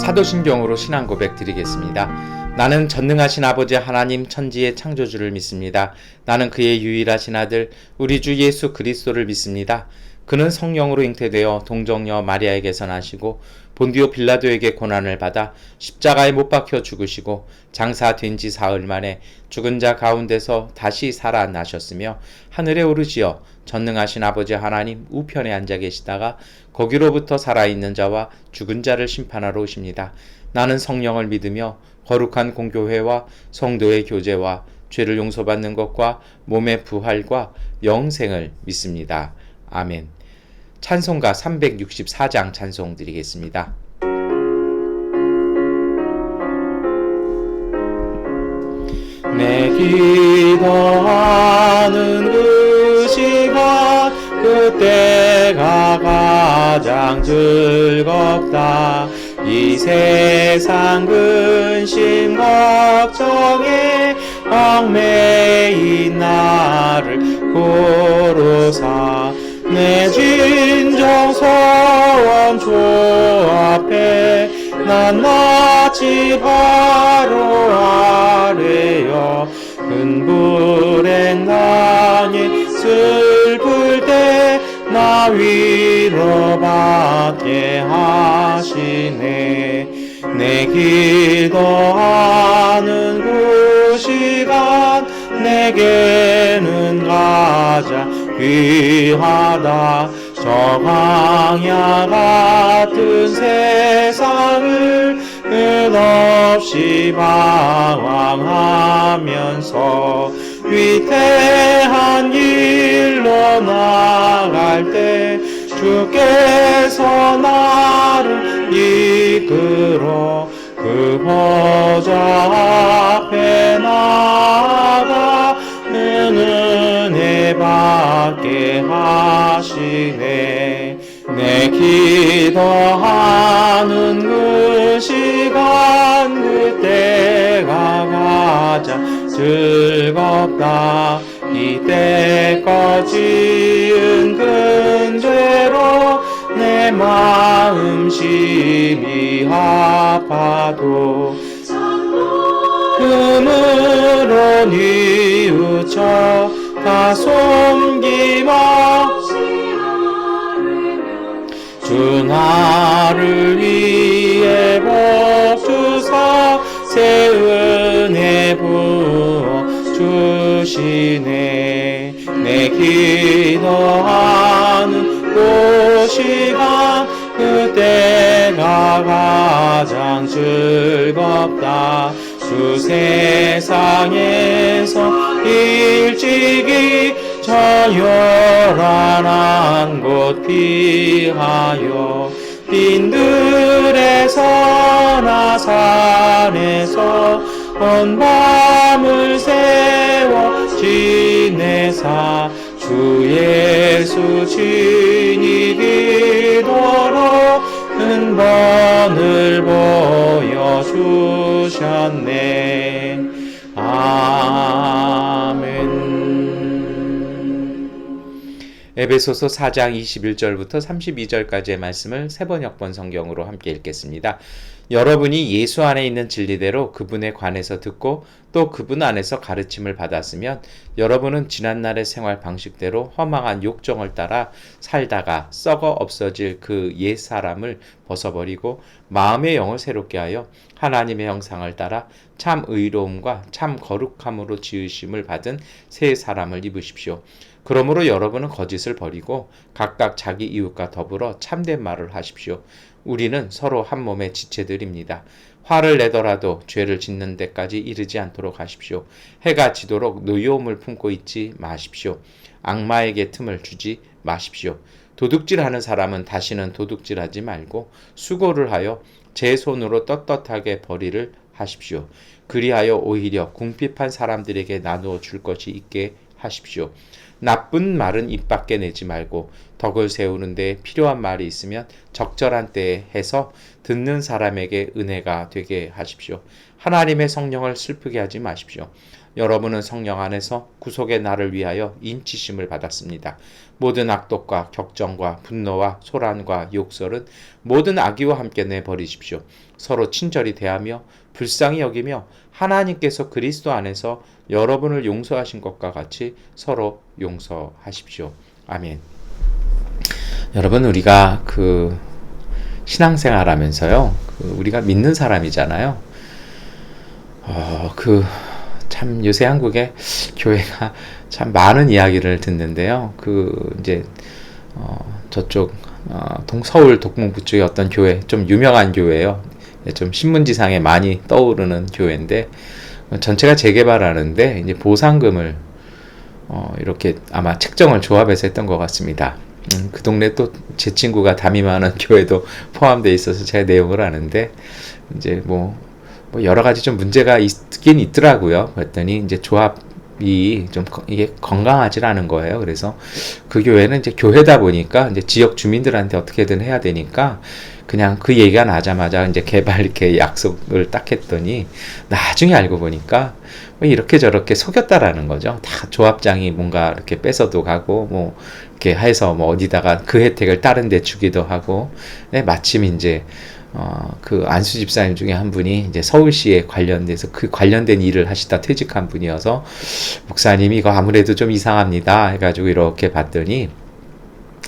사도신경으로 신앙 고백 드리겠습니다. 나는 전능하신 아버지 하나님 천지의 창조주를 믿습니다. 나는 그의 유일하신 아들 우리 주 예수 그리스도를 믿습니다. 그는 성령으로 잉태되어 동정녀 마리아에게서 나시고 본디오 빌라도에게 고난을 받아 십자가에 못 박혀 죽으시고 장사된 지 사흘 만에 죽은 자 가운데서 다시 살아나셨으며 하늘에 오르시어 전능하신 아버지 하나님 우편에 앉아 계시다가 거기로부터 살아있는 자와 죽은 자를 심판하러 오십니다. 나는 성령을 믿으며 거룩한 공교회와 성도의 교제와 죄를 용서받는 것과 몸의 부활과 영생을 믿습니다. 아멘. 찬송가 364장 찬송 드리겠습니다. 내 기도하는 그 시간 그때가 가장 즐겁다. 이 세상 근심 걱정에 얽매인 나를 고로사 내 진정 소원 주 앞에 난 마치 바로 아래여 큰 불행난이 슬플 때 나 위로받게 하시네. 내 기도하는 그 시간 내게는 가장 귀하다. 저 광야 같은 세상을 끝없이 방황하면서 위태한 길로 나갈 때 주께서 나를 이끌어 그 보좌 앞에 나아가 은혜 받게 하시네. 내 기도하는 그 시간 그때가 가장 즐겁다. 이때껏 지은 큰 죄로 내 마음 심히 아파도 금으로 뉘우쳐 다 숨김없이 주 나를 위해 복 주사 새 은혜 부어 주시네. 내 기도하는 그 시간 그때가 가장 즐겁다. 주 세상에서 일찍이 저열한 곳 피하여 빈들에서나 산에서 온 밤을 세워 지내사 주 예수 친히 기도로 근본을 보여주셨네. 아멘. 에베소서 4장 21절부터 32절까지의 말씀을 세번역번 성경으로 함께 읽겠습니다. 여러분이 예수 안에 있는 진리대로 그분에 관해서 듣고 또 그분 안에서 가르침을 받았으면 여러분은 지난날의 생활 방식대로 허망한 욕정을 따라 살다가 썩어 없어질 그 옛 사람을 벗어버리고 마음의 영을 새롭게 하여 하나님의 형상을 따라 참 의로움과 참 거룩함으로 지으심을 받은 새 사람을 입으십시오. 그러므로 여러분은 거짓을 버리고 각각 자기 이웃과 더불어 참된 말을 하십시오. 우리는 서로 한 몸의 지체들입니다. 화를 내더라도 죄를 짓는 데까지 이르지 않도록 하십시오. 해가 지도록 노여움을 품고 있지 마십시오. 악마에게 틈을 주지 마십시오. 도둑질하는 사람은 다시는 도둑질하지 말고 수고를 하여 제 손으로 떳떳하게 벌이를 하십시오. 그리하여 오히려 궁핍한 사람들에게 나누어 줄 것이 있게 하십시오. 나쁜 말은 입 밖에 내지 말고 덕을 세우는 데 필요한 말이 있으면 적절한 때에 해서 듣는 사람에게 은혜가 되게 하십시오. 하나님의 성령을 슬프게 하지 마십시오. 여러분은 성령 안에서 구속의 날을 위하여 인치심을 받았습니다. 모든 악독과 격정과 분노와 소란과 욕설은 모든 악의와 함께 내버리십시오. 서로 친절히 대하며 불쌍히 여기며 하나님께서 그리스도 안에서 여러분을 용서하신 것과 같이 서로 용서하십시오. 아멘. 여러분, 우리가 신앙생활 하면서요, 우리가 믿는 사람이잖아요. 참 요새 한국에 교회가 참 많은 이야기를 듣는데요. 저쪽 서울 독문부 쪽의 어떤 교회, 좀 유명한 교회예요. 좀 신문지상에 많이 떠오르는 교회인데, 전체가 재개발하는데 이제 보상금을 이렇게 아마 책정을 조합해서 했던 것 같습니다. 그 동네 또 제 친구가 담임하는 교회도 포함되어 있어서 제가 내용을 아는데, 이제 뭐 여러 가지 좀 문제가 있긴 있더라고요. 그랬더니 이제 조합이 좀 이게 건강하지 않은 거예요. 그래서 그 교회는 이제 교회다 보니까 이제 지역 주민들한테 어떻게든 해야 되니까 그냥 그 얘기가 나자마자 이제 개발 이렇게 약속을 딱 했더니 나중에 알고 보니까 이렇게 저렇게 속였다라는 거죠. 다 조합장이 뭔가 이렇게 뺏어도 가고 뭐 이렇게 해서 뭐 어디다가 그 혜택을 다른 데 주기도 하고, 마침 이제 그 안수 집사님 중에 한 분이 이제 서울시에 관련돼서 그 관련된 일을 하시다 퇴직한 분이어서, 목사님이 이거 아무래도 좀 이상합니다 해가지고 이렇게 봤더니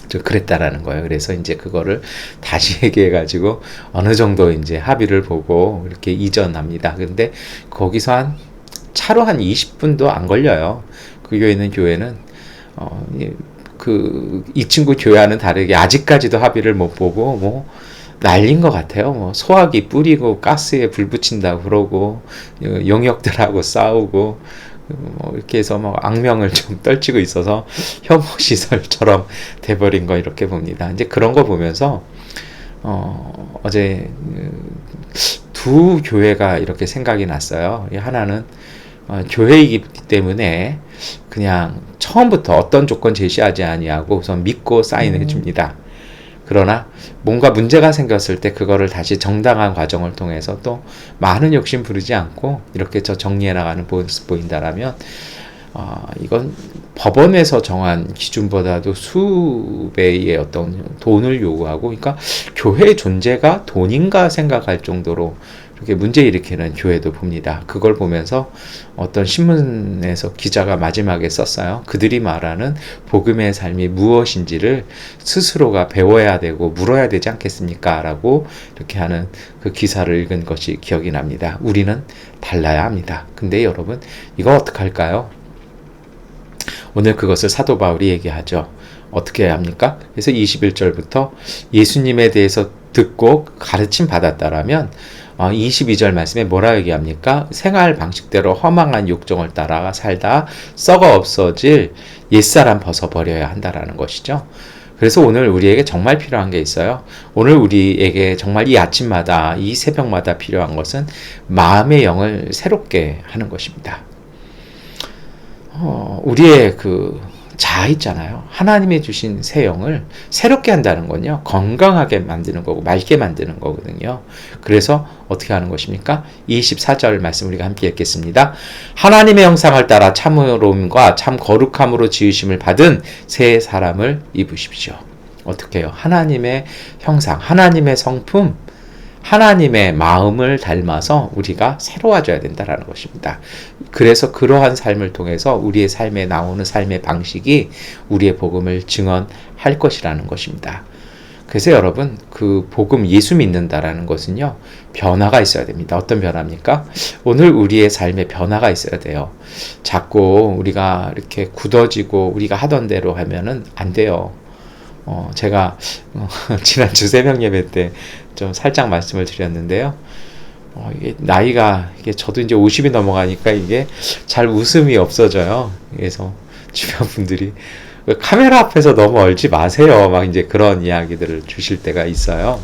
좀 그랬다라는 거예요. 그래서 이제 그거를 다시 얘기해가지고 어느 정도 이제 합의를 보고 이렇게 이전합니다. 근데 거기서 차로 한 20분도 안 걸려요. 그 교회 있는 교회는 이 친구 교회와는 다르게 아직까지도 합의를 못 보고 뭐 난린 것 같아요. 뭐 소화기 뿌리고 가스에 불 붙인다고 그러고 용역들하고 싸우고 뭐 이렇게 해서 뭐 악명을 좀 떨치고 있어서 혐오 시설처럼 돼버린 거 이렇게 봅니다. 이제 그런 거 보면서 어제 두 교회가 이렇게 생각이 났어요. 하나는 교회이기 때문에 그냥 처음부터 어떤 조건 제시하지 아니하고 우선 믿고 사인해 줍니다. 그러나 뭔가 문제가 생겼을 때 그거를 다시 정당한 과정을 통해서 또 많은 욕심 부리지 않고 이렇게 정리해 나가는 모습 보인다라면, 이건 법원에서 정한 기준보다도 수배의 어떤 돈을 요구하고, 그러니까 교회의 존재가 돈인가 생각할 정도로 이렇게 문제 일으키는 교회도 봅니다. 그걸 보면서 어떤 신문에서 기자가 마지막에 썼어요. 그들이 말하는 복음의 삶이 무엇인지를 스스로가 배워야 되고 물어야 되지 않겠습니까? 라고 이렇게 하는 그 기사를 읽은 것이 기억이 납니다. 우리는 달라야 합니다. 근데 여러분, 이거 어떡할까요? 오늘 그것을 사도 바울이 얘기하죠. 어떻게 해야 합니까? 그래서 21절부터 예수님에 대해서 듣고 가르침 받았다라면 22절 말씀에 뭐라 얘기합니까? 생활 방식대로 허망한 욕정을 따라 살다 썩어 없어질 옛사람 벗어버려야 한다라는 것이죠. 그래서 오늘 우리에게 정말 필요한 게 있어요. 오늘 우리에게 정말 이 아침마다, 이 새벽마다 필요한 것은 마음의 영을 새롭게 하는 것입니다. 우리의 자아 있잖아요. 하나님이 주신 새 영을 새롭게 한다는 건요, 건강하게 만드는 거고 맑게 만드는 거거든요. 그래서 어떻게 하는 것입니까? 24절 말씀 우리가 함께 읽겠습니다. 하나님의 형상을 따라 참으로움과 참 거룩함으로 지으심을 받은 새 사람을 입으십시오. 어떻게 해요? 하나님의 형상, 하나님의 성품, 하나님의 마음을 닮아서 우리가 새로워져야 된다는 것입니다. 그래서 그러한 삶을 통해서 우리의 삶에 나오는 삶의 방식이 우리의 복음을 증언할 것이라는 것입니다. 그래서 여러분, 그 복음 예수 믿는다라는 것은요, 변화가 있어야 됩니다. 어떤 변화입니까? 오늘 우리의 삶에 변화가 있어야 돼요. 자꾸 우리가 이렇게 굳어지고 우리가 하던 대로 하면은 안 돼요. 제가 지난주 새벽 예배 때 좀 살짝 말씀을 드렸는데요. 이게 나이가, 저도 이제 50이 넘어가니까 이게 잘 웃음이 없어져요. 그래서 주변 분들이 카메라 앞에서 너무 얼지 마세요, 막 이제 그런 이야기들을 주실 때가 있어요.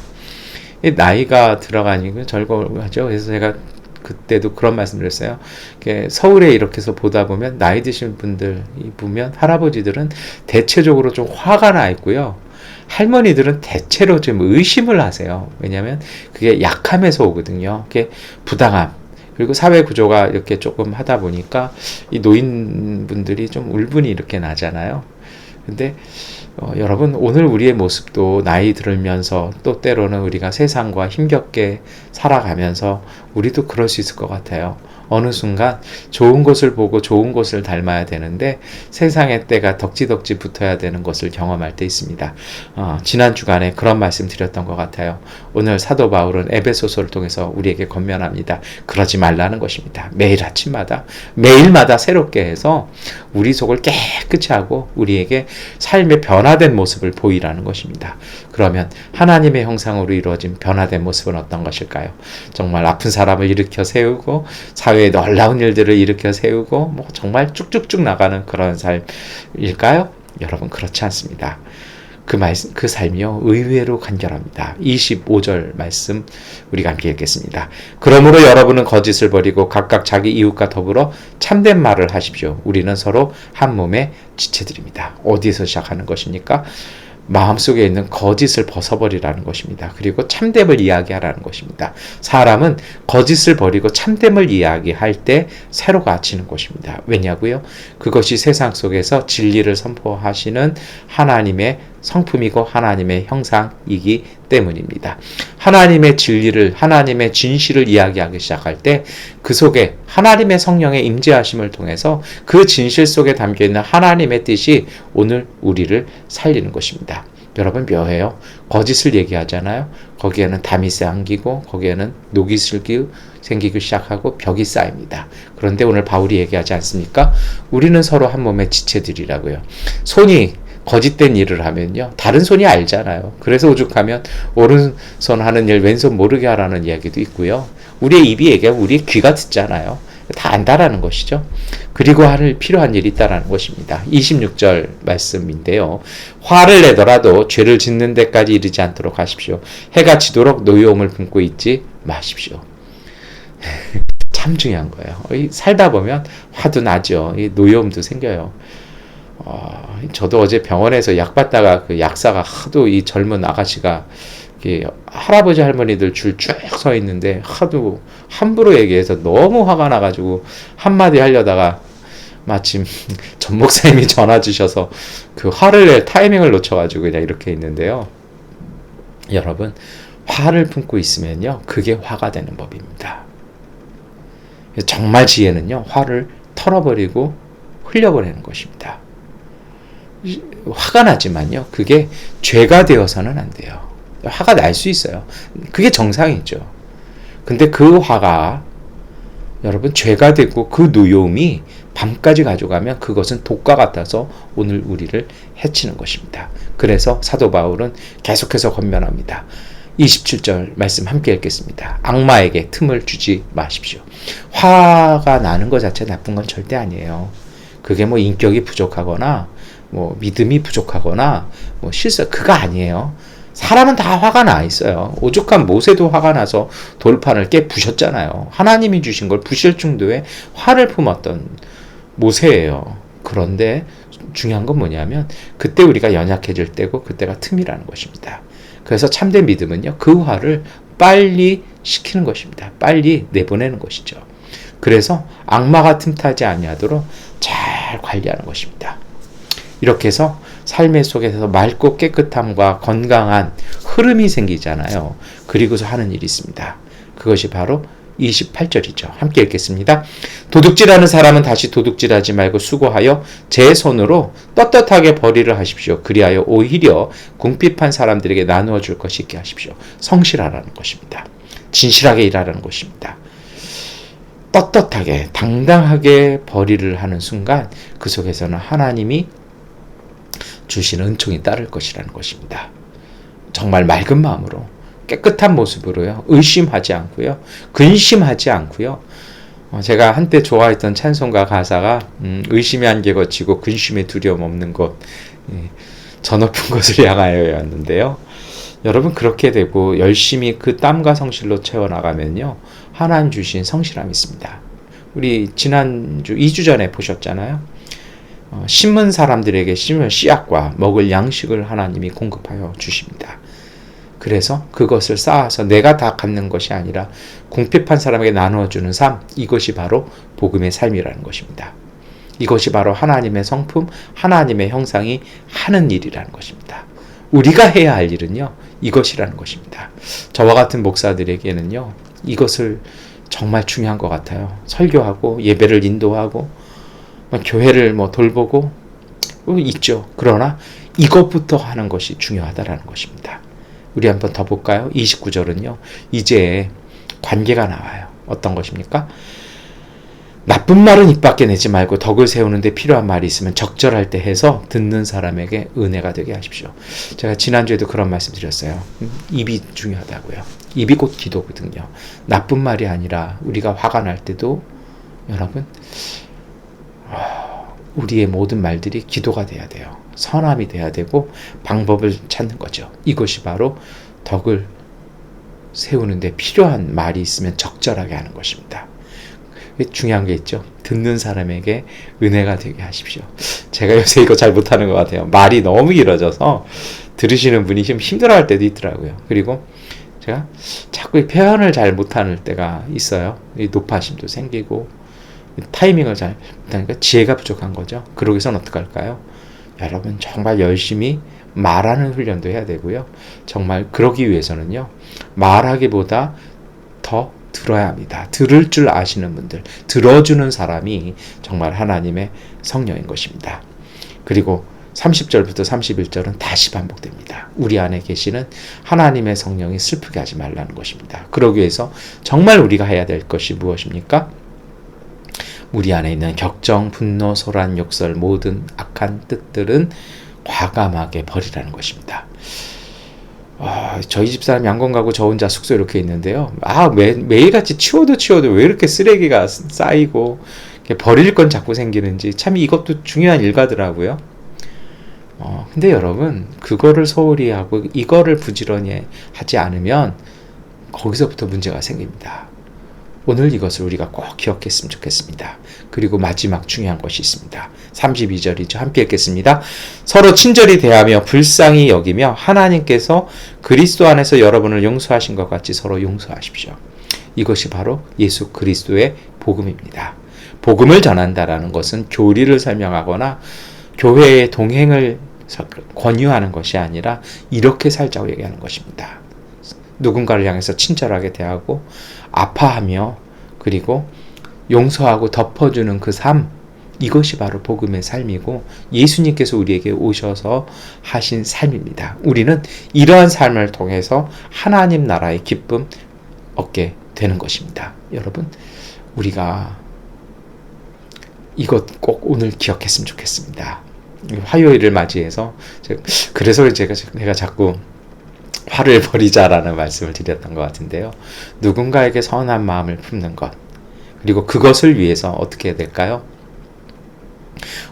나이가 들어가니까 절거하죠. 그래서 제가 그때도 그런 말씀을 했어요. 서울에 이렇게 해서 보다 보면 나이 드신 분들 보면 할아버지들은 대체적으로 좀 화가 나 있고요. 할머니들은 대체로 좀 의심을 하세요. 왜냐하면 그게 약함에서 오거든요. 그게 부당함, 그리고 사회 구조가 이렇게 조금 하다 보니까 이 노인분들이 좀 울분이 이렇게 나잖아요. 근데 여러분, 오늘 우리의 모습도 나이 들면서 또 때로는 우리가 세상과 힘겹게 살아가면서 우리도 그럴 수 있을 것 같아요. 어느 순간 좋은 것을 보고 좋은 것을 닮아야 되는데 세상의 때가 덕지덕지 붙어야 되는 것을 경험할 때 있습니다. 지난 주간에 그런 말씀 드렸던 것 같아요. 오늘 사도 바울은 에베소서를 통해서 우리에게 권면합니다. 그러지 말라는 것입니다. 매일 아침마다 매일마다 새롭게 해서 우리 속을 깨끗이 하고 우리에게 삶의 변화된 모습을 보이라는 것입니다. 그러면 하나님의 형상으로 이루어진 변화된 모습은 어떤 것일까요? 정말 아픈 사람을 일으켜 세우고 사회에 놀라운 일들을 일으켜 세우고 뭐 정말 쭉쭉쭉 나가는 그런 삶일까요? 여러분, 그렇지 않습니다. 그 삶이요, 의외로 간결합니다. 25절 말씀 우리가 함께 읽겠습니다. 그러므로 여러분은 거짓을 버리고 각각 자기 이웃과 더불어 참된 말을 하십시오. 우리는 서로 한 몸의 지체들입니다. 어디에서 시작하는 것입니까? 마음속에 있는 거짓을 벗어버리라는 것입니다. 그리고 참됨을 이야기하라는 것입니다. 사람은 거짓을 버리고 참됨을 이야기할 때 새로가 아치는 것입니다. 왜냐고요? 그것이 세상 속에서 진리를 선포하시는 하나님의 성품이고 하나님의 형상이기 때문입니다. 하나님의 진리를, 하나님의 진실을 이야기하기 시작할 때 그 속에 하나님의 성령의 임재하심을 통해서 그 진실 속에 담겨있는 하나님의 뜻이 오늘 우리를 살리는 것입니다. 여러분, 묘해요. 거짓을 얘기하잖아요. 거기에는 담이 생기고 거기에는 녹이 생기기 시작하고 벽이 쌓입니다. 그런데 오늘 바울이 얘기하지 않습니까? 우리는 서로 한 몸의 지체들이라고요. 손이 거짓된 일을 하면요, 다른 손이 알잖아요. 그래서 오죽하면 오른손 하는 일 왼손 모르게 하라는 이야기도 있고요. 우리의 입이 얘기하면 우리의 귀가 듣잖아요. 다 안다라는 것이죠. 그리고 할 필요한 일이 있다라는 것입니다. 26절 말씀인데요. 화를 내더라도 죄를 짓는 데까지 이르지 않도록 하십시오. 해가 지도록 노여움을 품고 있지 마십시오. 참 중요한 거예요. 살다 보면 화도 나죠. 노여움도 생겨요. 저도 어제 병원에서 약 받다가 그 약사가 하도 이 젊은 아가씨가 할아버지 할머니들 줄 쭉 서 있는데 하도 함부로 얘기해서 너무 화가 나가지고 한마디 하려다가 마침 전 목사님이 전화 주셔서 그 화를 낼 타이밍을 놓쳐가지고 그냥 이렇게 있는데요. 여러분, 화를 품고 있으면요, 그게 화가 되는 법입니다. 정말 지혜는요, 화를 털어버리고 흘려버리는 것입니다. 화가 나지만요, 그게 죄가 되어서는 안 돼요. 화가 날 수 있어요. 그게 정상이죠. 근데 그 화가 여러분 죄가 되고 그 노여움이 밤까지 가져가면 그것은 독과 같아서 오늘 우리를 해치는 것입니다. 그래서 사도 바울은 계속해서 권면합니다. 27절 말씀 함께 읽겠습니다. 악마에게 틈을 주지 마십시오. 화가 나는 것 자체 나쁜 건 절대 아니에요. 그게 뭐 인격이 부족하거나 뭐 믿음이 부족하거나 뭐 실수, 그거 아니에요. 사람은 다 화가 나 있어요. 오죽한 모세도 화가 나서 돌판을 부셨잖아요. 하나님이 주신 걸 부실 정도의 화를 품었던 모세예요. 그런데 중요한 건 뭐냐면 그때 우리가 연약해질 때고 그때가 틈이라는 것입니다. 그래서 참된 믿음은요, 그 화를 빨리 식히는 것입니다. 빨리 내보내는 것이죠. 그래서 악마가 틈타지 아니하도록 잘 관리하는 것입니다. 이렇게 해서 삶의 속에서 맑고 깨끗함과 건강한 흐름이 생기잖아요. 그리고서 하는 일이 있습니다. 그것이 바로 28절이죠. 함께 읽겠습니다. 도둑질하는 사람은 다시 도둑질하지 말고 수고하여 제 손으로 떳떳하게 벌이를 하십시오. 그리하여 오히려 궁핍한 사람들에게 나누어 줄 것이 있게 하십시오. 성실하라는 것입니다. 진실하게 일하라는 것입니다. 떳떳하게 당당하게 벌이를 하는 순간 그 속에서는 하나님이 주신 은총이 따를 것이라는 것입니다. 정말 맑은 마음으로 깨끗한 모습으로요, 의심하지 않고요, 근심하지 않고요. 제가 한때 좋아했던 찬송가 가사가 의심의 안개 거치고 근심의 두려움 없는 곳, 저 높은 곳을 향하여였는데요. 여러분, 그렇게 되고 열심히 그 땀과 성실로 채워나가면요, 하나님 주신 성실함이 있습니다. 우리 지난주 2주 전에 보셨잖아요. 심은 사람들에게 심을 씨앗과 먹을 양식을 하나님이 공급하여 주십니다. 그래서 그것을 쌓아서 내가 다 갖는 것이 아니라 궁핍한 사람에게 나누어주는 삶, 이것이 바로 복음의 삶이라는 것입니다. 이것이 바로 하나님의 성품, 하나님의 형상이 하는 일이라는 것입니다. 우리가 해야 할 일은요, 이것이라는 것입니다. 저와 같은 목사들에게는요, 이것을 정말 중요한 것 같아요. 설교하고 예배를 인도하고 교회를 돌보고 있죠. 그러나 이것부터 하는 것이 중요하다라는 것입니다. 우리 한번 더 볼까요? 29절은요. 이제 관계가 나와요. 어떤 것입니까? 나쁜 말은 입 밖에 내지 말고 덕을 세우는데 필요한 말이 있으면 적절할 때 해서 듣는 사람에게 은혜가 되게 하십시오. 제가 지난주에도 그런 말씀 드렸어요. 입이 중요하다고요. 입이 곧 기도거든요. 나쁜 말이 아니라 우리가 화가 날 때도 여러분 우리의 모든 말들이 기도가 돼야 돼요. 선함이 돼야 되고 방법을 찾는 거죠. 이것이 바로 덕을 세우는데 필요한 말이 있으면 적절하게 하는 것입니다. 중요한 게 있죠. 듣는 사람에게 은혜가 되게 하십시오. 제가 요새 이거 잘 못하는 것 같아요. 말이 너무 길어져서 들으시는 분이 좀 힘들어할 때도 있더라고요. 그리고 제가 자꾸 표현을 잘 못하는 때가 있어요. 높아심도 생기고 타이밍을 잘 못하니까 지혜가 부족한 거죠. 그러기 위해서는 어떻게 할까요? 여러분 정말 열심히 말하는 훈련도 해야 되고요. 정말 그러기 위해서는요. 말하기보다 더 들어야 합니다. 들을 줄 아시는 분들, 들어주는 사람이 정말 하나님의 성령인 것입니다. 그리고 30절부터 31절은 다시 반복됩니다. 우리 안에 계시는 하나님의 성령이 슬프게 하지 말라는 것입니다. 그러기 위해서 정말 우리가 해야 될 것이 무엇입니까? 우리 안에 있는 격정, 분노, 소란, 욕설 모든 악한 뜻들은 과감하게 버리라는 것입니다. 저희 집사람 양곤 가고 저 혼자 숙소 이렇게 있는데요. 매일같이 치워도 왜 이렇게 쓰레기가 쌓이고 버릴 건 자꾸 생기는지 참 이것도 중요한 일과더라고요. 근데 여러분 그거를 소홀히 하고 이거를 부지런히 하지 않으면 거기서부터 문제가 생깁니다. 오늘 이것을 우리가 꼭 기억했으면 좋겠습니다. 그리고 마지막 중요한 것이 있습니다. 32절이죠. 함께 읽겠습니다. 서로 친절히 대하며 불쌍히 여기며 하나님께서 그리스도 안에서 여러분을 용서하신 것 같이 서로 용서하십시오. 이것이 바로 예수 그리스도의 복음입니다. 복음을 전한다라는 것은 교리를 설명하거나 교회의 동행을 권유하는 것이 아니라 이렇게 살자고 얘기하는 것입니다. 누군가를 향해서 친절하게 대하고 아파하며 그리고 용서하고 덮어주는 그 삶, 이것이 바로 복음의 삶이고 예수님께서 우리에게 오셔서 하신 삶입니다. 우리는 이러한 삶을 통해서 하나님 나라의 기쁨 얻게 되는 것입니다. 여러분 우리가 이것 꼭 오늘 기억했으면 좋겠습니다. 화요일을 맞이해서 그래서 내가 자꾸 화를 버리자라는 말씀을 드렸던 것 같은데요. 누군가에게 선한 마음을 품는 것, 그리고 그것을 위해서 어떻게 해야 될까요?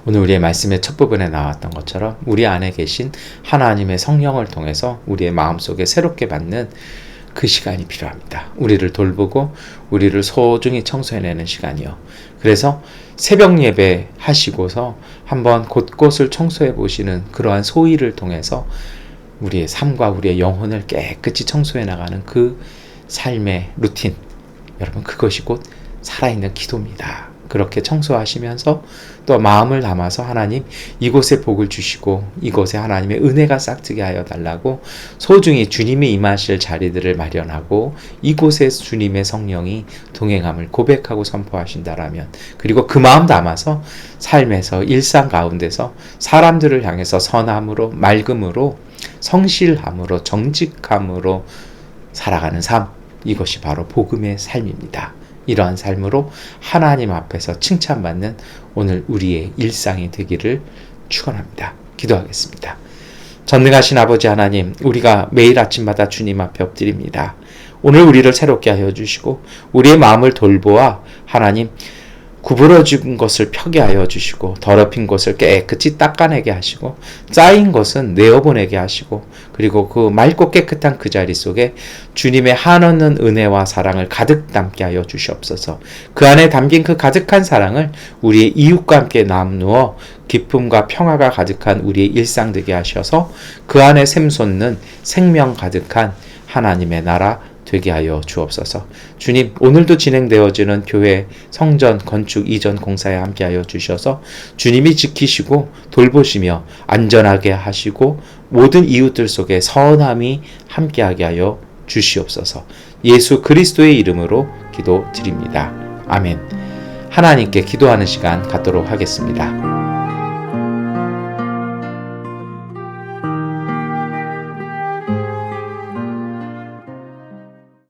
오늘 우리의 말씀의 첫 부분에 나왔던 것처럼 우리 안에 계신 하나님의 성령을 통해서 우리의 마음속에 새롭게 받는 그 시간이 필요합니다. 우리를 돌보고 우리를 소중히 청소해내는 시간이요. 그래서 새벽 예배 하시고서 한번 곳곳을 청소해 보시는 그러한 소위를 통해서 우리의 삶과 우리의 영혼을 깨끗이 청소해 나가는 그 삶의 루틴, 여러분 그것이 곧 살아있는 기도입니다. 그렇게 청소하시면서 또 마음을 담아서 하나님 이곳에 복을 주시고 이곳에 하나님의 은혜가 싹트게 하여 달라고 소중히 주님이 임하실 자리들을 마련하고 이곳에 주님의 성령이 동행함을 고백하고 선포하신다라면, 그리고 그 마음 담아서 삶에서 일상 가운데서 사람들을 향해서 선함으로 맑음으로 성실함으로 정직함으로 살아가는 삶, 이것이 바로 복음의 삶입니다. 이러한 삶으로 하나님 앞에서 칭찬받는 오늘 우리의 일상이 되기를 축원합니다. 기도하겠습니다. 전능하신 아버지 하나님, 우리가 매일 아침마다 주님 앞에 엎드립니다. 오늘 우리를 새롭게 하여 주시고 우리의 마음을 돌보아 하나님 구부러진 것을 펴게 하여 주시고 더럽힌 것을 깨끗이 닦아내게 하시고 쌓인 것은 내어보내게 하시고, 그리고 그 맑고 깨끗한 그 자리 속에 주님의 한없는 은혜와 사랑을 가득 담게 하여 주시옵소서. 그 안에 담긴 그 가득한 사랑을 우리의 이웃과 함께 나누어 기쁨과 평화가 가득한 우리의 일상 되게 하셔서 그 안에 샘솟는 생명 가득한 하나님의 나라 되게 하여 주옵소서. 주님, 오늘도 진행되어지는 교회 성전 건축 이전 공사에 함께하여 주셔서 주님이 지키시고 돌보시며 안전하게 하시고 모든 이웃들 속에 선함이 함께하게 하여 주시옵소서. 예수 그리스도의 이름으로 기도드립니다. 아멘. 하나님께 기도하는 시간 갖도록 하겠습니다.